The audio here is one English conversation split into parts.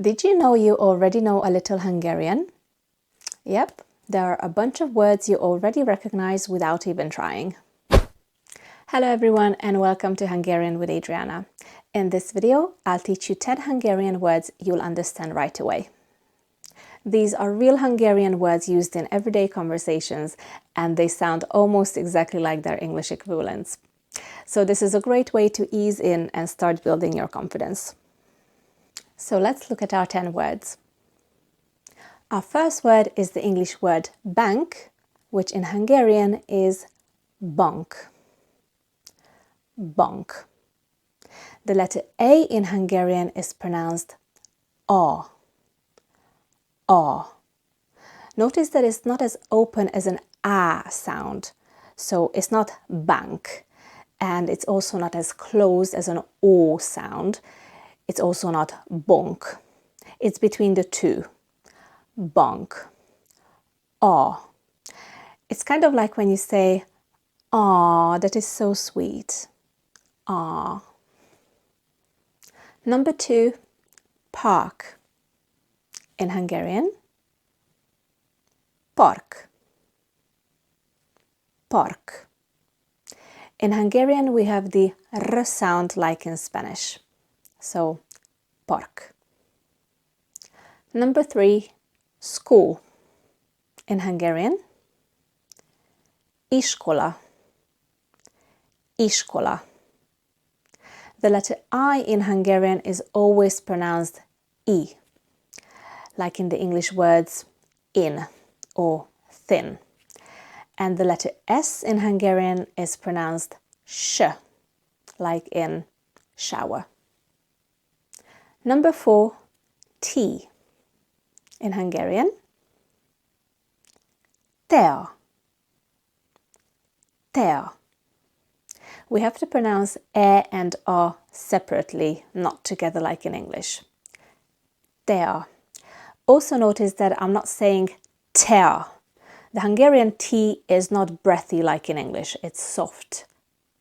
Did you know you already know a little Hungarian? Yep, there are a bunch of words you already recognize without even trying. Hello everyone and welcome to Hungarian with Adriana. In this video, I'll teach you 10 Hungarian words you'll understand right away. These are real Hungarian words used in everyday conversations and they sound almost exactly like their English equivalents. So this is a great way to ease in and start building your confidence. So let's look at our 10 words. Our first word is the English word bank, which in Hungarian is bank. Bank. The letter A in Hungarian is pronounced A. A. Notice that it's not as open as an A sound, so it's not bank, and it's also not as closed as an O sound. It's also not bonk. It's between the two. Bonk. Aw. It's kind of like when you say, "Aw, that is so sweet." Aw. Number 2, park. In Hungarian, park. Park. In Hungarian, we have the R sound like in Spanish. So, park. Number 3, school. In Hungarian, iskola. Iskola. The letter I in Hungarian is always pronounced I, like in the English words in or thin. And the letter S in Hungarian is pronounced sh, like in shower. Number 4, tea. In Hungarian, tea. Tea. We have to pronounce E and A separately, not together like in English. Tea. Also notice that I'm not saying tea. The Hungarian T is not breathy like in English, it's soft.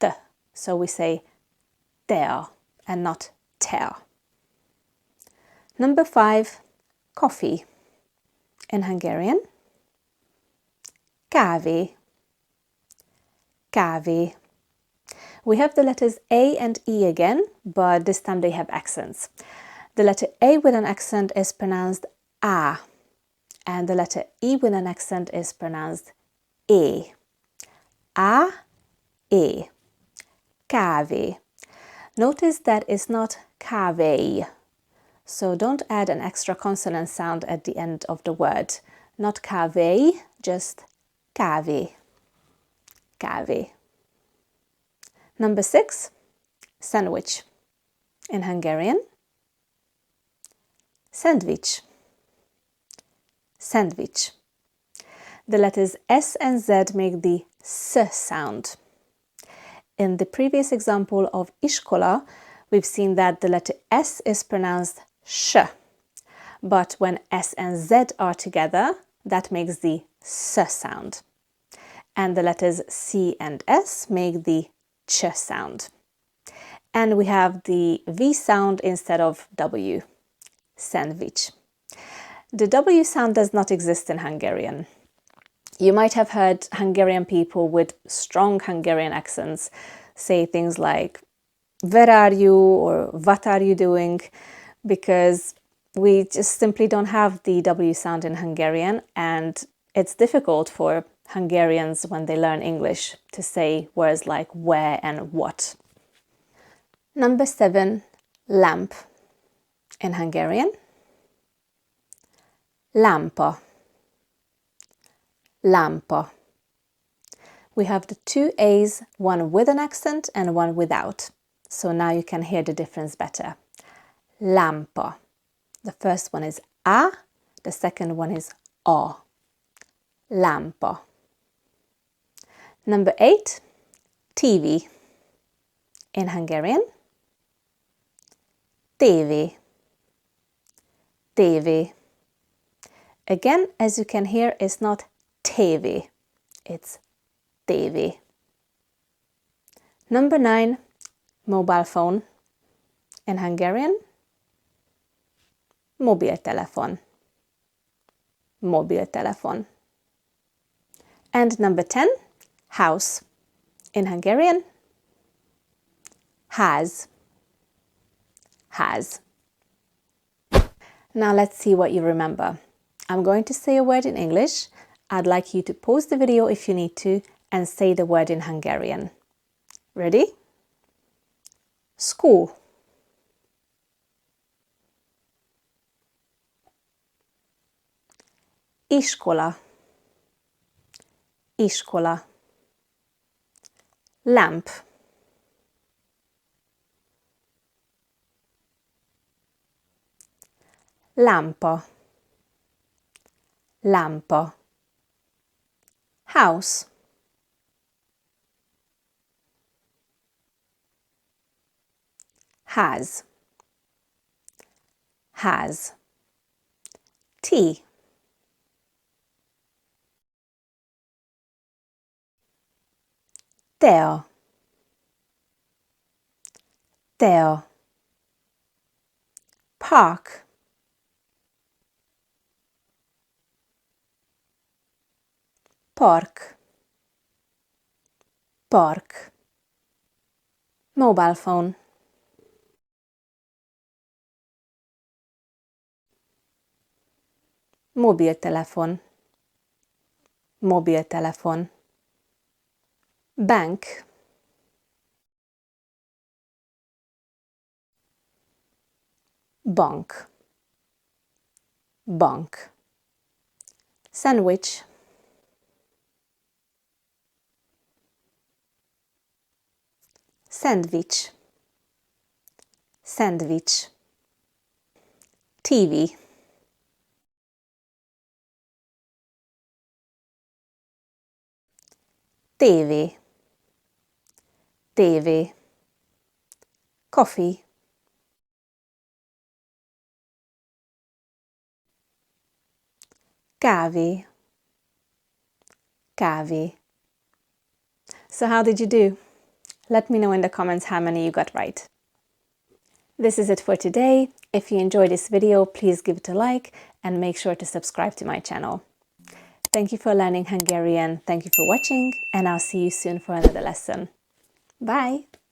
T. So we say tea and not tea. Number 5, coffee. In Hungarian, kávé. Kávé. We have the letters A and E again, but this time they have accents. The letter A with an accent is pronounced A, and the letter E with an accent is pronounced E. A, E. Kávé. Notice that it's not kávé, so don't add an extra consonant sound at the end of the word. Not kávé, just kávé. Kávé. Number 6, sandwich. In Hungarian, sandwich. Sandwich. The letters S and Z make the S sound. In the previous example of iskola, we've seen that the letter S is pronounced sh, but when S and Z are together, that makes the S sound. And the letters C and S make the ch sound. And we have the V sound instead of W. Sandwich. The W sound does not exist in Hungarian. You might have heard Hungarian people with strong Hungarian accents say things like, "Where are you?" or "What are you doing?" because we just simply don't have the W sound in Hungarian, and it's difficult for Hungarians when they learn English to say words like where and what. Number 7, lamp. In Hungarian, lámpa. Lámpa. We have the 2 A's, one with an accent and one without. So now you can hear the difference better. Lámpa. The first one is A, the second one is A. Lámpa. Number 8, TV. In Hungarian, TV. TV. Again, as you can hear, it's not TV, it's TV. Number 9, mobile phone. In Hungarian, mobiltelefon, mobiltelefon. And number 10, house. In Hungarian, ház, ház. Now let's see what you remember. I'm going to say a word in English. I'd like you to pause the video if you need to and say the word in Hungarian. Ready? School. Iskola. Iskola. Lamp. Lampa. Lampa. House. Ház. Ház. Tea. Tea. Tea. Park. Park. Park. Mobile phone. Mobiltelefon. Mobiltelefon. Bank. Bank. Bank. Sandwich. Sandwich. Sandwich. TV. TV. TV. Coffee. Kávé. Kávé. So how did you do? Let me know in the comments how many you got right. This is it for today. If you enjoyed this video, please give it a like and make sure to subscribe to my channel. Thank you for learning Hungarian. Thank you for watching, and I'll see you soon for another lesson. Bye!